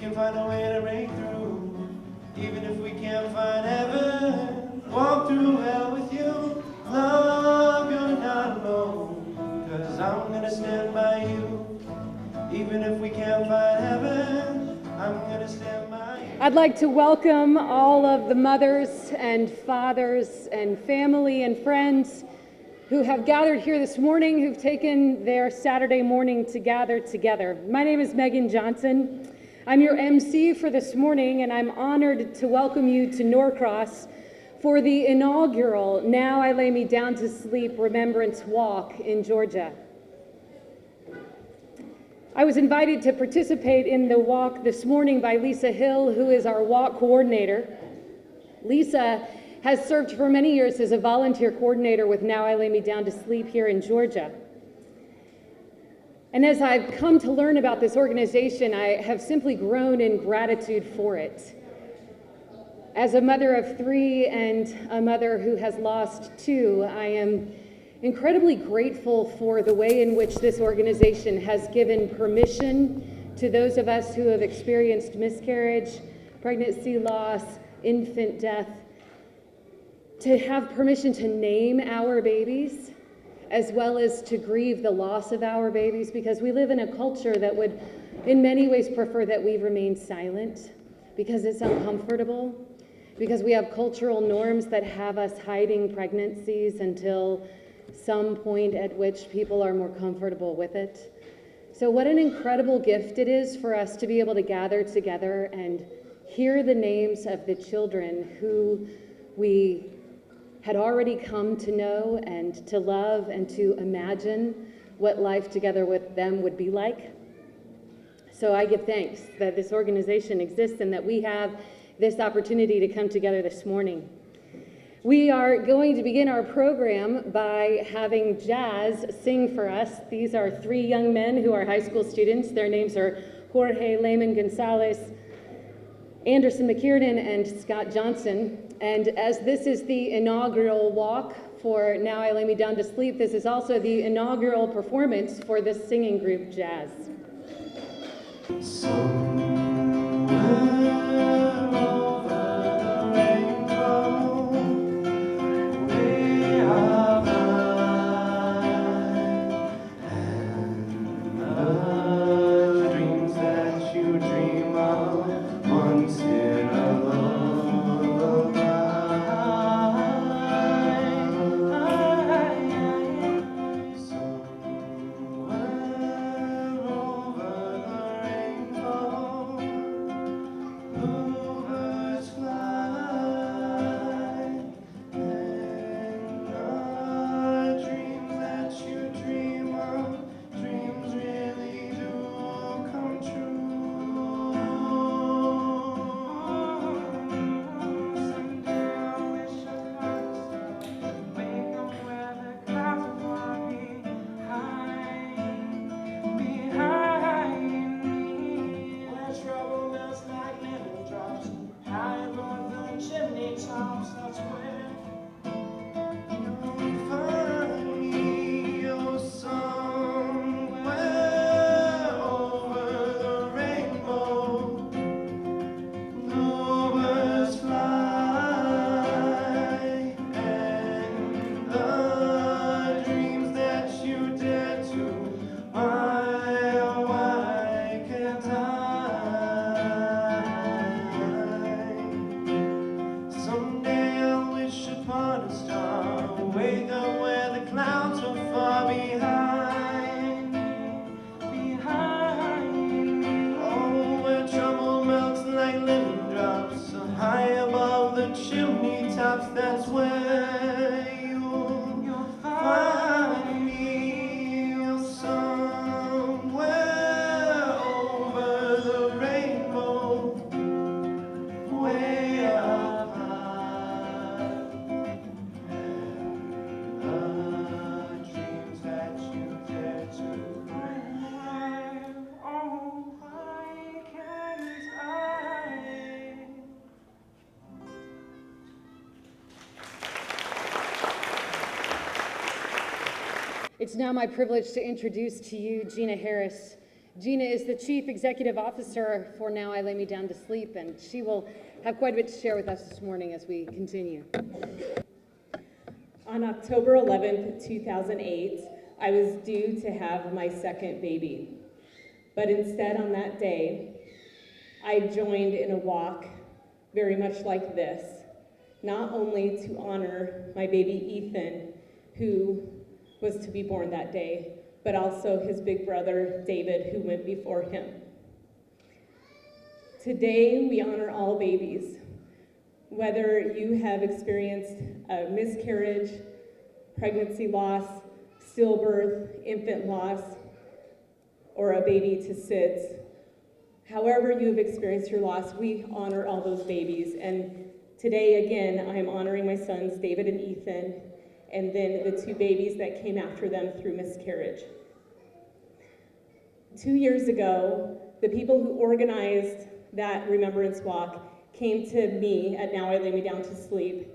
can find a way to break through. Even if we can't find heaven, walk through hell with you. Love, you're not alone, 'cause I'm gonna stand by you. Even if we can't find heaven, I'm gonna stand by you. I'd like to welcome all of the mothers and fathers and family and friends who have gathered here this morning, who've taken their Saturday morning to gather together. My name is Megan Johnson. I'm your MC for this morning, and I'm honored to welcome you to Norcross for the inaugural Now I Lay Me Down to Sleep Remembrance Walk in Georgia. I was invited to participate in the walk this morning by Lisa Hill, who is our walk coordinator. Lisa has served for many years as a volunteer coordinator with Now I Lay Me Down to Sleep here in Georgia. And as I've come to learn about this organization, I have simply grown in gratitude for it. As a mother of 3 and a mother who has lost 2, I am incredibly grateful for the way in which this organization has given permission to those of us who have experienced miscarriage, pregnancy loss, infant death, to have permission to name our babies, as well as to grieve the loss of our babies, because we live in a culture that would in many ways prefer that we remain silent because it's uncomfortable, because we have cultural norms that have us hiding pregnancies until some point at which people are more comfortable with it. So what an incredible gift it is for us to be able to gather together and hear the names of the children who we had already come to know and to love and to imagine what life together with them would be like. So I give thanks that this organization exists and that we have this opportunity to come together this morning. We are going to begin our program by having Jazz sing for us. These are 3 young men who are high school students. Their names are Jorge Lehman Gonzalez, Anderson McKiernan, and Scott Johnson. And as this is the inaugural walk for Now I Lay Me Down to Sleep, this is also the inaugural performance for this singing group, Jazz. That's where you'll find me. You're somewhere over the rainbow, way up high. And the dreams that you dare to have, oh, why can't I? It's now my privilege to introduce to you Gina Harris, Gina is the Chief Executive Officer for Now I Lay Me Down to Sleep, and she will have quite a bit to share with us this morning as we continue. On October 11th, 2008, I was due to have my second baby. But instead, on that day, I joined in a walk very much like this, not only to honor my baby Ethan, who was to be born that day, but also his big brother, David, who went before him. Today, we honor all babies, whether you have experienced a miscarriage, pregnancy loss, stillbirth, infant loss, or a baby to SIDS. However you have experienced your loss, we honor all those babies. And today, again, I am honoring my sons, David and Ethan, and then the two babies that came after them through miscarriage. 2 years ago, the people who organized that Remembrance Walk came to me at Now I Lay Me Down to Sleep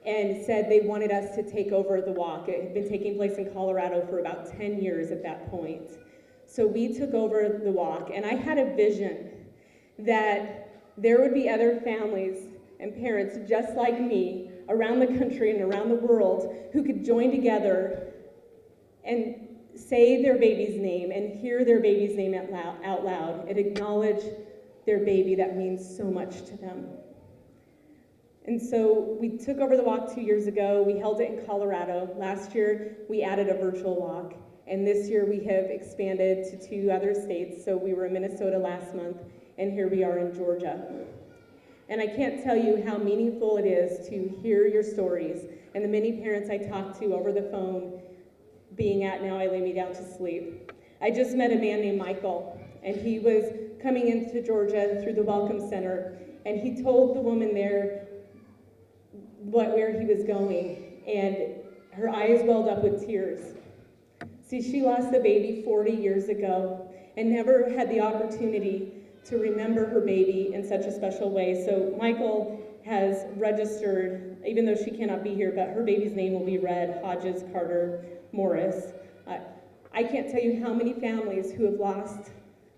and said they wanted us to take over the walk. It had been taking place in Colorado for about 10 years at that point. So we took over the walk, and I had a vision that there would be other families and parents just like me around the country and around the world who could join together and say their baby's name and hear their baby's name out loud and acknowledge their baby that means so much to them. And so we took over the walk 2 years ago. We held it in Colorado. Last year, we added a virtual walk. And this year, we have expanded to 2 other states. So we were in Minnesota last month, and here we are in Georgia. And I can't tell you how meaningful it is to hear your stories and the many parents I talked to over the phone being at Now I Lay Me Down to Sleep. I just met a man named Michael, and he was coming into Georgia through the Welcome Center, and he told the woman there where he was going, and her eyes welled up with tears. See, she lost a baby 40 years ago and never had the opportunity to remember her baby in such a special way. So Michael has registered, even though she cannot be here, but her baby's name will be read, Hodges Carter Morris. I can't tell you how many families who have lost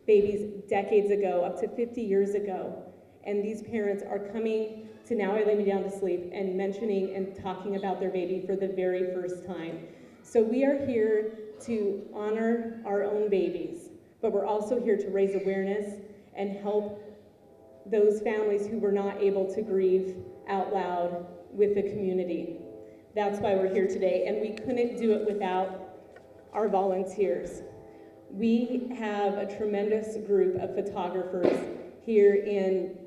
babies decades ago, up to 50 years ago, and these parents are coming to Now I Lay Me Down to Sleep and mentioning and talking about their baby for the very first time. So we are here to honor our own babies, but we're also here to raise awareness and help those families who were not able to grieve out loud with the community. That's why we're here today, and we couldn't do it without our volunteers. We have a tremendous group of photographers here in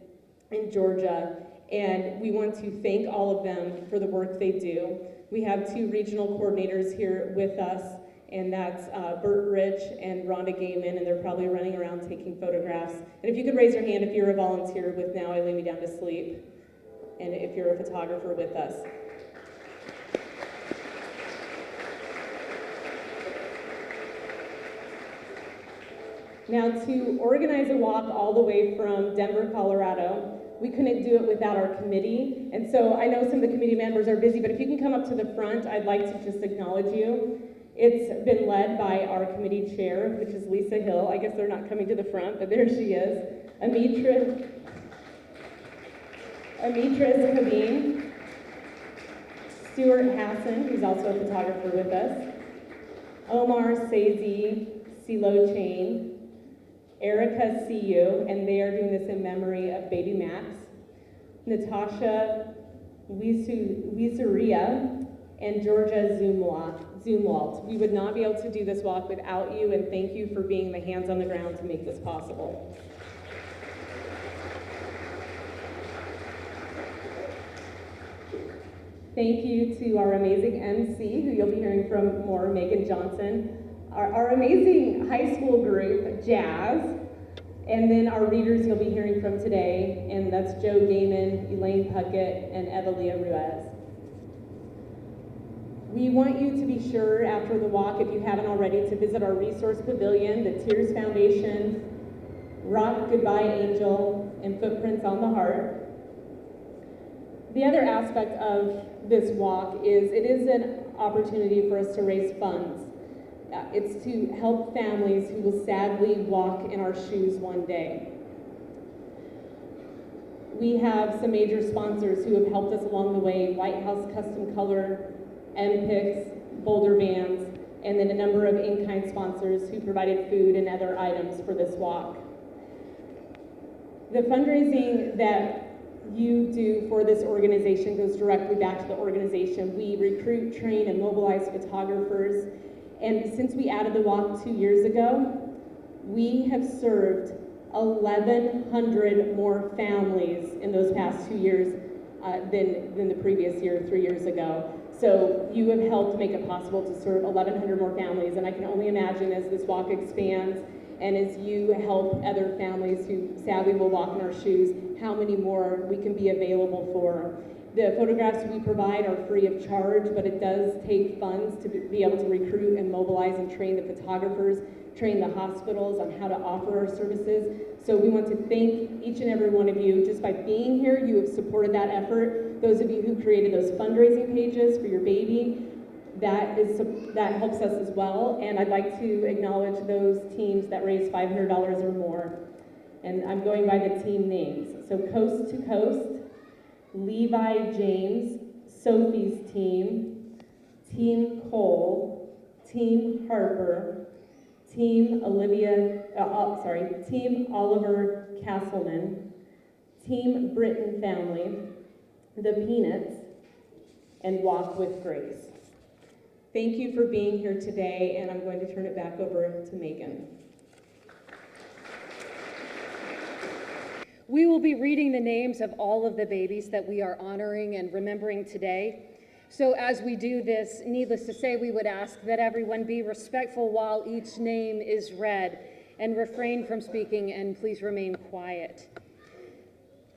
Georgia, and we want to thank all of them for the work they do. We have 2 regional coordinators here with us, and that's Bert Rich and Rhonda Gaiman, and they're probably running around taking photographs. And if you could raise your hand if you're a volunteer with Now I Lay Me Down to Sleep, and if you're a photographer with us. Now, to organize a walk all the way from Denver, Colorado, we couldn't do it without our committee. And so I know some of the committee members are busy, but if you can come up to the front, I'd like to just acknowledge you. It's been led by our committee chair, which is Lisa Hill. I guess they're not coming to the front, but there she is. Amitris Habib, Stuart Hassan, who's also a photographer with us, Omar Sazi, Silo Chain, Erica CU, and they are doing this in memory of baby Max, Natasha Wisuria, and Georgia Zumwalt. We would not be able to do this walk without you, and thank you for being the hands on the ground to make this possible. Thank you to our amazing MC, who you'll be hearing from more, Megan Johnson, our amazing high school group, Jazz, and then our readers you'll be hearing from today, and that's Joe Gaiman, Elaine Puckett, and Evelia Ruiz. We want you to be sure after the walk, if you haven't already, to visit our resource pavilion, the Tears Foundation, Rock Goodbye Angel, and Footprints on the Heart. The other aspect of this walk is it is an opportunity for us to raise funds. It's to help families who will sadly walk in our shoes one day. We have some major sponsors who have helped us along the way: White House Custom Color, MPICS, Boulder Vans, and then a number of in-kind sponsors who provided food and other items for this walk. The fundraising that you do for this organization goes directly back to the organization. We recruit, train, and mobilize photographers. And since we added the walk 2 years ago, we have served 1,100 more families in those past 2 years than the previous year, 3 years ago. So you have helped make it possible to serve 1,100 more families, and I can only imagine as this walk expands and as you help other families who sadly will walk in our shoes, how many more we can be available for. The photographs we provide are free of charge, but it does take funds to be able to recruit and mobilize and train the photographers, train the hospitals on how to offer our services. So we want to thank each and every one of you. Just by being here, you have supported that effort. Those of you who created those fundraising pages for your baby, that helps us as well. And I'd like to acknowledge those teams that raised $500 or more. And I'm going by the team names. So Coast to Coast, Levi James, Sophie's team, Team Cole, Team Harper, Team Team Oliver Castleman, Team Britton Family, The Peanuts, and Walk with Grace. Thank you for being here today, and I'm going to turn it back over to Megan. We will be reading the names of all of the babies that we are honoring and remembering today. So as we do this, needless to say, we would ask that everyone be respectful while each name is read and refrain from speaking, and please remain quiet.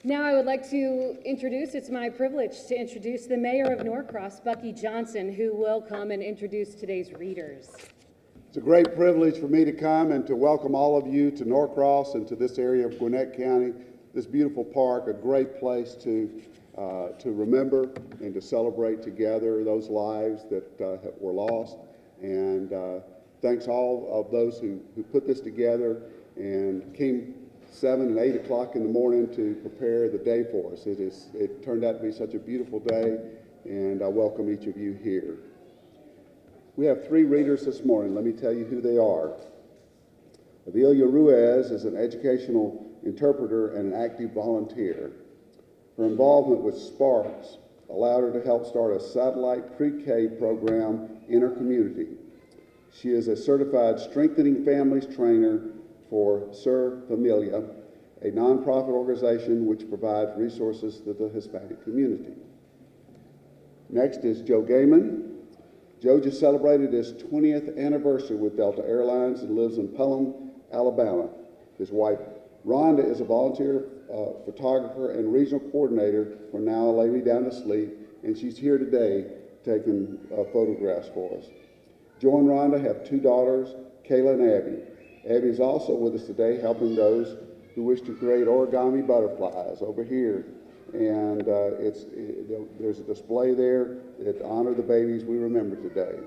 Now I would like to introduce, it's my privilege to introduce the mayor of Norcross, Bucky Johnson, who will come and introduce today's readers. It's a great privilege for me to come and to welcome all of you to Norcross and to this area of Gwinnett County, this beautiful park, a great place to remember and to celebrate together those lives that were lost. And thanks all of those who put this together and came 7 and 8 o'clock in the morning to prepare the day for us. It turned out to be such a beautiful day, and I welcome each of you here. We have 3 readers this morning. Let me tell you who they are. Avilia Ruiz is an educational interpreter and an active volunteer. Her involvement with Sparks allowed her to help start a satellite pre-K program in her community. She is a certified Strengthening Families trainer for Sur Familia, a nonprofit organization which provides resources to the Hispanic community. Next is Joe Gaiman. Joe just celebrated his 20th anniversary with Delta Airlines and lives in Pelham, Alabama. His wife, Rhonda, is a volunteer photographer and regional coordinator for Now Lay Me Down to Sleep, and she's here today taking photographs for us. Joe and Rhonda have 2 daughters, Kayla and Abby. Abby is also with us today helping those who wish to create origami butterflies over here. And there's a display there to honor the babies we remember today.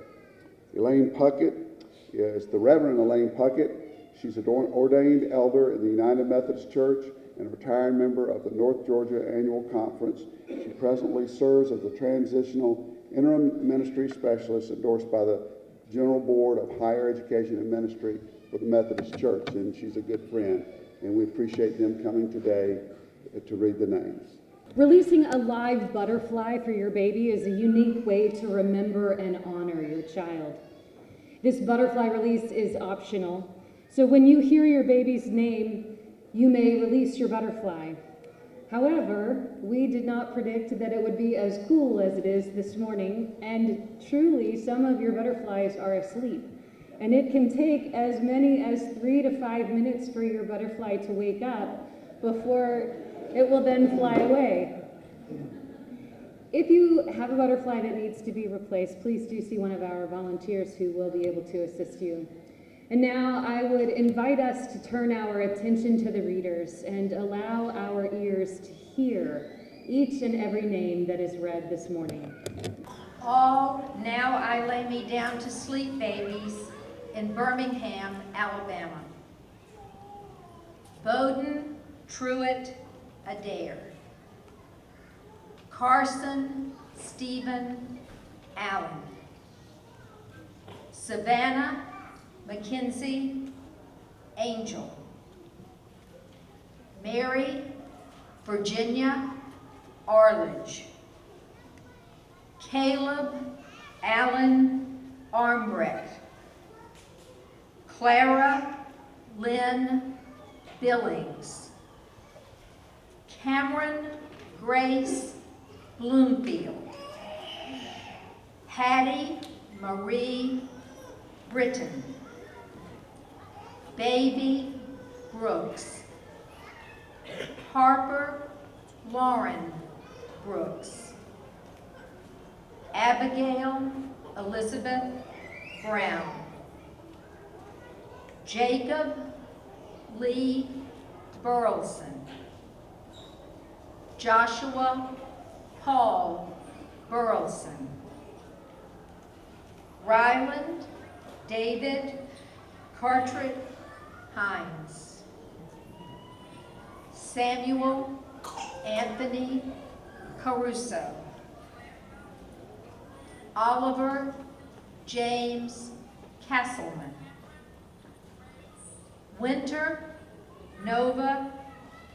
Elaine Puckett is the Reverend Elaine Puckett. She's an ordained elder in the United Methodist Church and a retired member of the North Georgia Annual Conference. She presently serves as the Transitional Interim Ministry Specialist endorsed by the General Board of Higher Education and Ministry for the Methodist Church, and she's a good friend, and we appreciate them coming today to read the names. Releasing a live butterfly for your baby is a unique way to remember and honor your child. This butterfly release is optional, so when you hear your baby's name, you may release your butterfly. However, we did not predict that it would be as cool as it is this morning, and truly some of your butterflies are asleep. And it can take as many as 3 to 5 minutes for your butterfly to wake up before it will then fly away. If you have a butterfly that needs to be replaced, please do see one of our volunteers who will be able to assist you. And now I would invite us to turn our attention to the readers and allow our ears to hear each and every name that is read this morning. All now I lay me down to sleep, babies. in Birmingham, Alabama. Bowden Truett Adair. Carson Stephen Allen. Savannah Mackenzie Angel. Mary Virginia Arledge. Caleb Allen Armbrecht. Clara Lynn Billings. Cameron Grace Bloomfield. Hattie Marie Britton. Baby Brooks. Harper Lauren Brooks. Abigail Elizabeth Brown. Jacob Lee Burleson. Joshua Paul Burleson. Ryland David Carteret Hines. Samuel Anthony Caruso. Oliver James Castleman. Winter Nova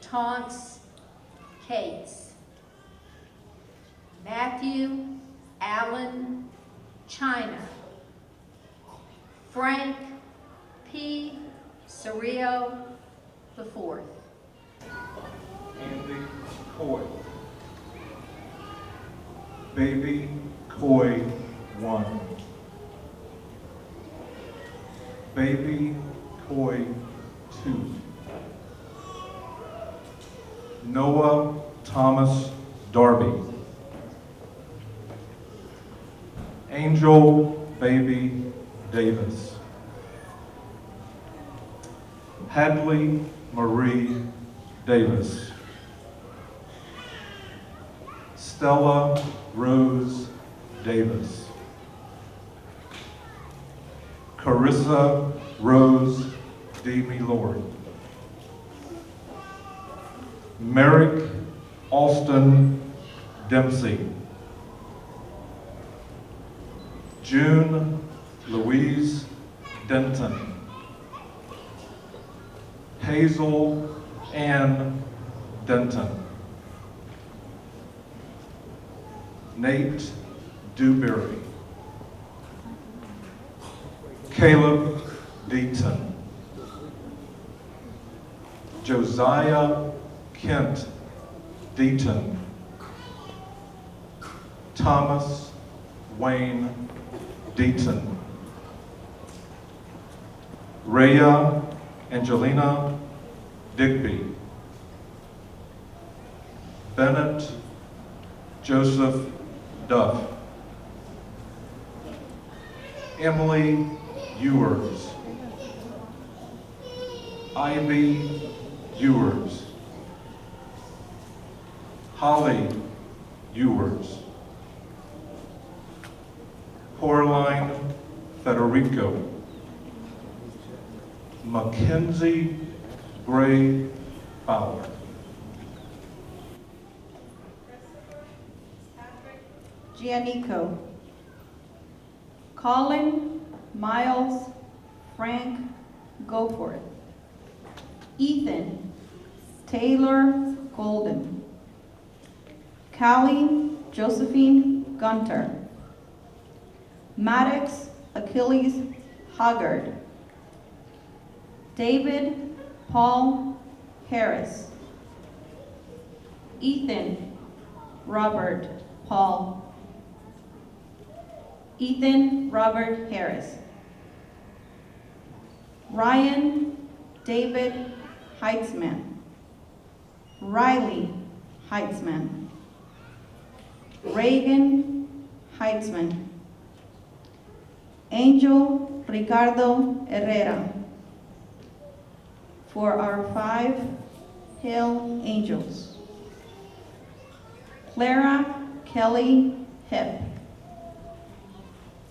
Taunts Cates. Matthew Allen China. Frank P. Cerrillo IV. Andy Coy. Baby Coy 1. Baby Coy 2. Noah Thomas Darby. Angel Baby Davis. Hadley Marie Davis. Stella Rose Davis. Carissa Rose Demi Lord. Merrick Alston Dempsey. June Louise Denton. Hazel Ann Denton. Nate Dewberry. Caleb Deaton. Josiah Kent Deaton. Thomas Wayne Deaton. Rhea Angelina Digby. Bennett Joseph Duff. Emily Ewers. Ivy Ewers. Holly Ewers. Coraline Federico. Mackenzie Gray Fowler. Giannico. Colin Miles Frank Goforth. Ethan Taylor Golden. Callie Josephine Gunter. Maddox Achilles Hoggard. David Paul Harris. Ethan Robert Paul. Ethan Robert Harris. Ryan David Heitzman. Riley Heitzman. Reagan Heitzman. Angel Ricardo Herrera. For our 5 Hill Angels. Clara Kelly Hip.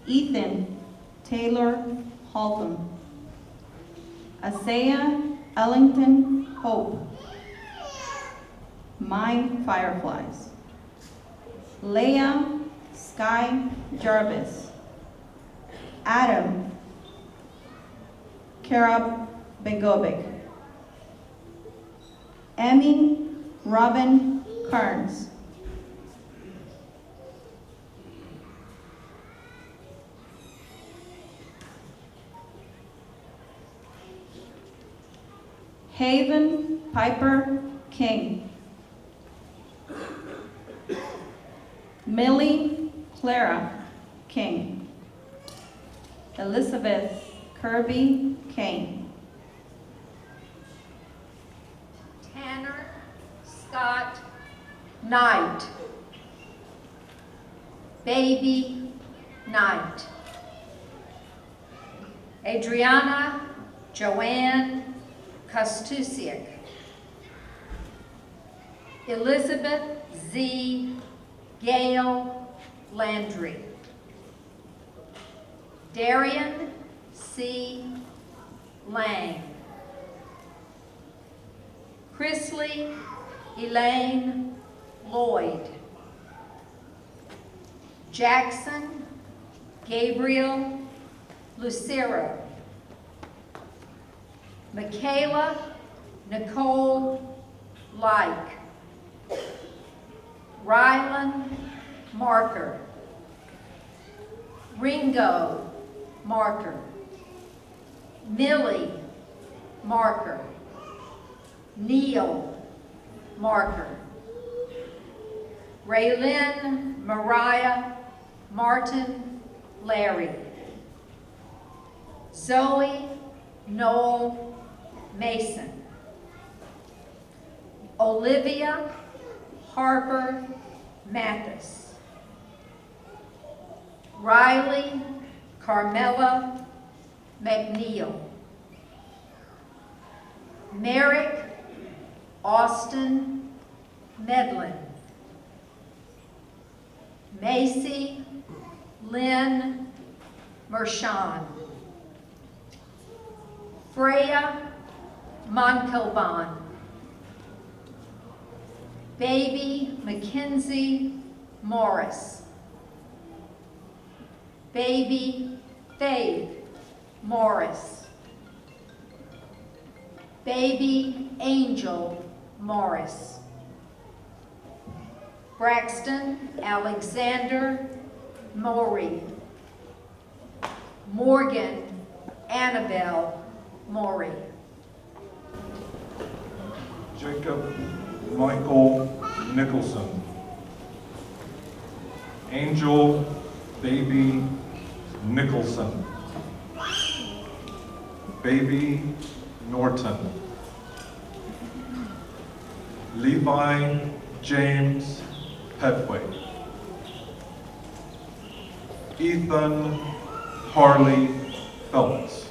Ethan Taylor Haltham. Isaiah Ellington Hope. My Fireflies. Leah Sky Jarvis. Adam Karab Begovic. Emmy Robin Carnes. Haven Piper King. Millie Clara King. Elizabeth Kirby Kane. Tanner Scott Knight. Baby Knight. Adriana Joanne Kostusiak. Elizabeth Z. Gale Landry. Darian C. Lang. Chrisley Elaine Lloyd. Jackson Gabriel Lucero. Michaela Nicole Like. Rylan Marker. Ringo Marker. Millie Marker. Neil Marker. Raylyn Mariah Martin Larry. Zoe Noel Mason. Olivia Harper Mathis. Riley Carmela McNeil. Merrick Austin Medlin. Macy Lynn Mershon. Freya Montalban. Baby Mackenzie Morris. Baby Faith Morris. Baby Angel Morris. Braxton Alexander Maury. Morgan Annabelle Maury. Jacob Michael Nicholson. Angel Baby Nicholson. Baby Norton. Levi James Petway. Ethan Harley Phelps.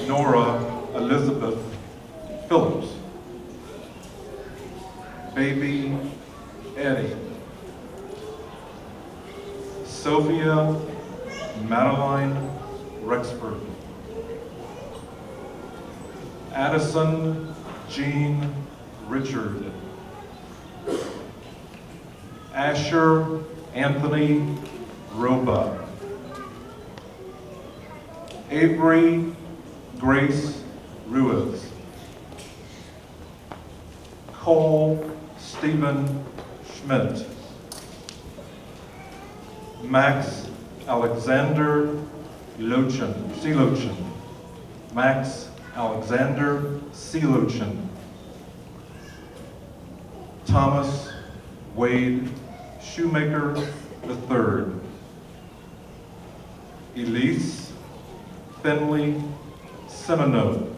Nora Elizabeth Phillips. Baby Eddie. Sophia Madeline Rexford. Addison Jean Richard. Asher Anthony Roba. Avery Grace Ruiz. Cole Stephen Schmidt. Max Alexander Seelochin. Max Alexander Seelochin. Thomas Wade Shoemaker III. Elise Finley Semino.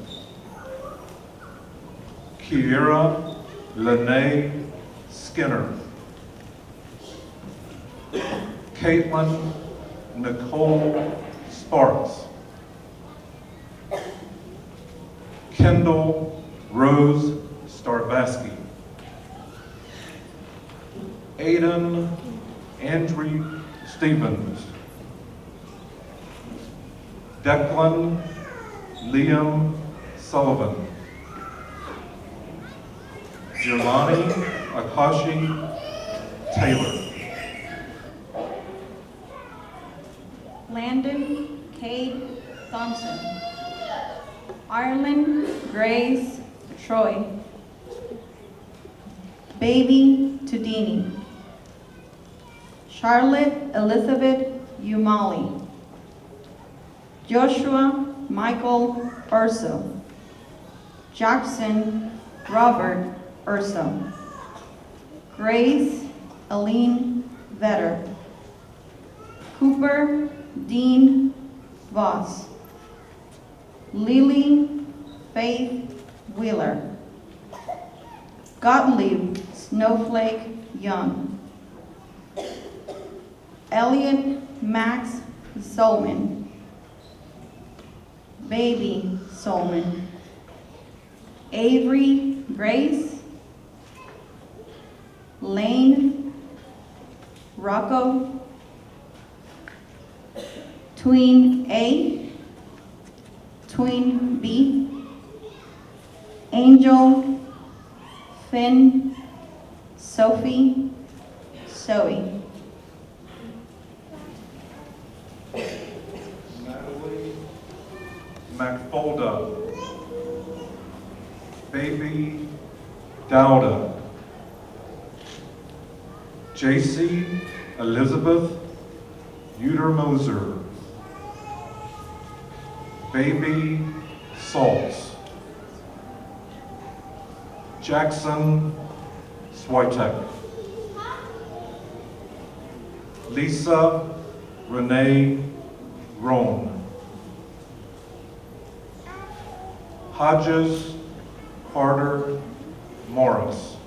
Kiera Lene Skinner. Caitlin Nicole Sparks. Kendall Rose Starvaski. Aidan Andrew Stevens. Declan Liam Sullivan, Jelani Akashi Taylor, Landon Cade Thompson. Ireland Grace Troy. Baby Tudini. Charlotte Elizabeth Umali. Joshua Michael Urso. Jackson Robert Urso. Grace Aline Vetter. Cooper Dean Voss. Lily Faith Wheeler. Gottlieb Snowflake Young. Elliot Max Solman. Baby Solman. Avery Grace. Lane Rocco. Tween A. Tween B. Angel Finn Sophie Zoe. Natalie McFolda, Baby Dowda, JC Elizabeth Uter-Moser, Baby Salts, Jackson Switek, Lisa Renee Roan, Hodges Carter Morris,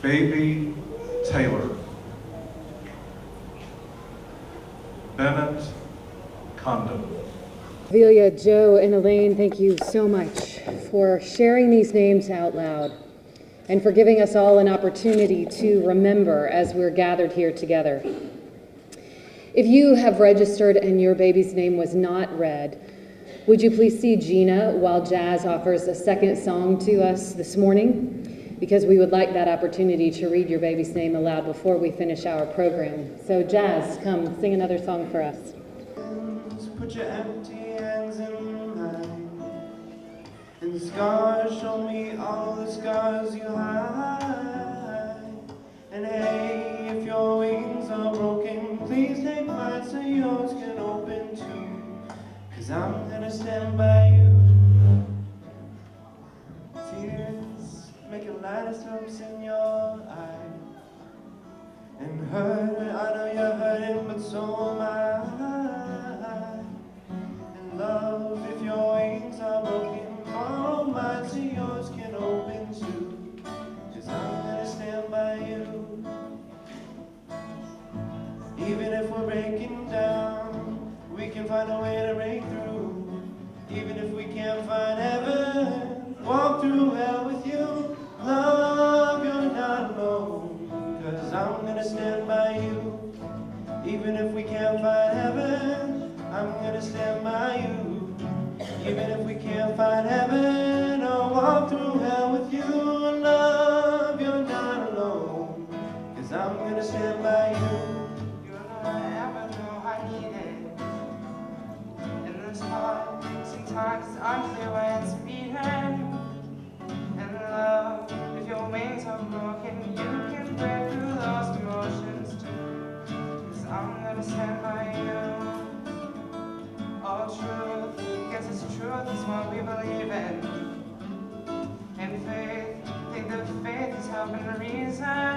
Baby Taylor, Bennett Condon. Velia, Joe, and Elaine, thank you so much for sharing these names out loud and for giving us all an opportunity to remember as we're gathered here together. If you have registered and your baby's name was not read, would you please see Gina while Jazz offers a second song to us this morning? Because we would like that opportunity to read your baby's name aloud before we finish our program. So Jazz, come sing another song for us. Put your empty hands in mine, and the scars show me all the scars you hide. And hey, if your wings are broken, please take mine so yours can open too. 'Cause I'm gonna stand by you. Tears make a light of strokes in your eye. And hurt, I know you're hurting, but so am I. And love, if your wings are broken, borrow mine so yours can open too. 'Cause I'm gonna stand by you. Even if we're breaking down, we can find a way to break through. Even if we can't find heaven, walk through hell with you. Love, you're not alone, 'cause I'm gonna stand by you. Even if we can't find heaven, I'm gonna stand by you. Even if we can't find heaven, I'll walk through hell with you. Love, you're not alone, 'cause I'm gonna stand by you. You're not ever know I need it. In this heart, sometimes it's unclear where it's beating. And love, if your wings are broken, you can break through those emotions too. 'Cause I'm gonna stand by you. All truth, guess it's truth is what we believe in. And faith, think that faith is helping the reason.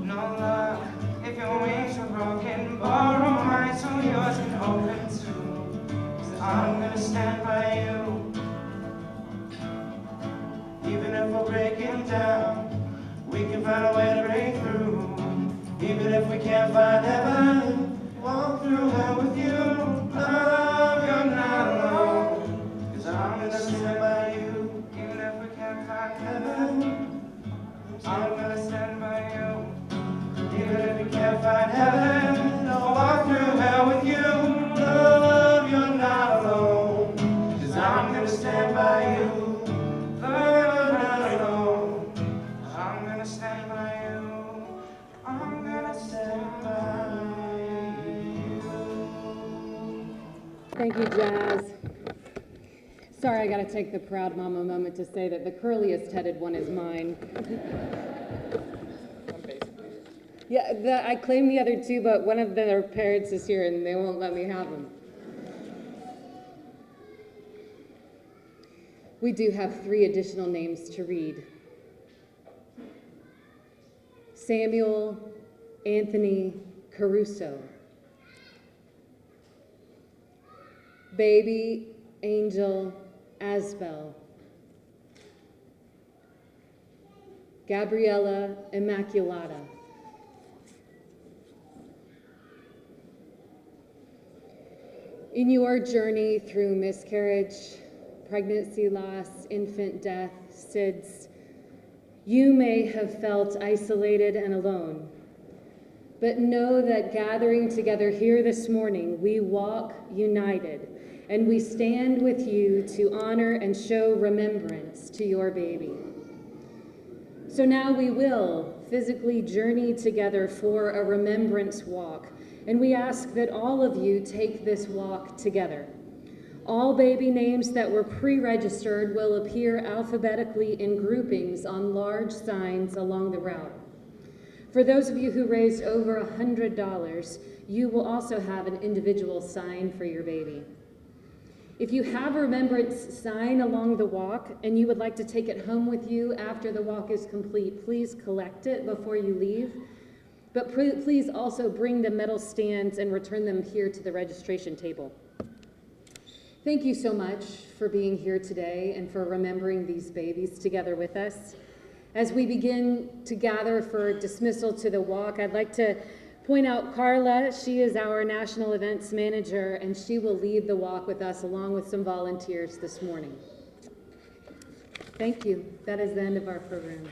No love, if your wings are broken, borrow mine so yours can open too. 'Cause I'm gonna stand by you. Even if we're breaking down, we can find a way to break through. Even if we can't find heaven, walk through hell with you. Love, you're not alone, 'cause I'm gonna stand by you. Even if we can't find heaven, Heaven, I'm gonna stand by you. even if we can't find heaven, I'll walk through Thank you, Jazz. Sorry, I gotta take the proud mama moment to say that the curliest headed one is mine. Yeah, I claimed the other two, but one of their parents is here and they won't let me have them. We do have 3 additional names to read. Samuel Anthony Caruso. Baby Angel Asbel. Gabriella Immaculata. In your journey through miscarriage, pregnancy loss, infant death, SIDS, you may have felt isolated and alone. But know that gathering together here this morning, we walk united, and we stand with you to honor and show remembrance to your baby. So now we will physically journey together for a remembrance walk, and we ask that all of you take this walk together. All baby names that were pre-registered will appear alphabetically in groupings on large signs along the route. For those of you who raised over $100, you will also have an individual sign for your baby. If you have a remembrance sign along the walk and you would like to take it home with you after the walk is complete, please collect it before you leave. But please also bring the metal stands and return them here to the registration table. Thank you so much for being here today and for remembering these babies together with us. As we begin to gather for dismissal to the walk, I'd like to point out Carla. She is our National Events Manager, and she will lead the walk with us along with some volunteers this morning. Thank you. That is the end of our program.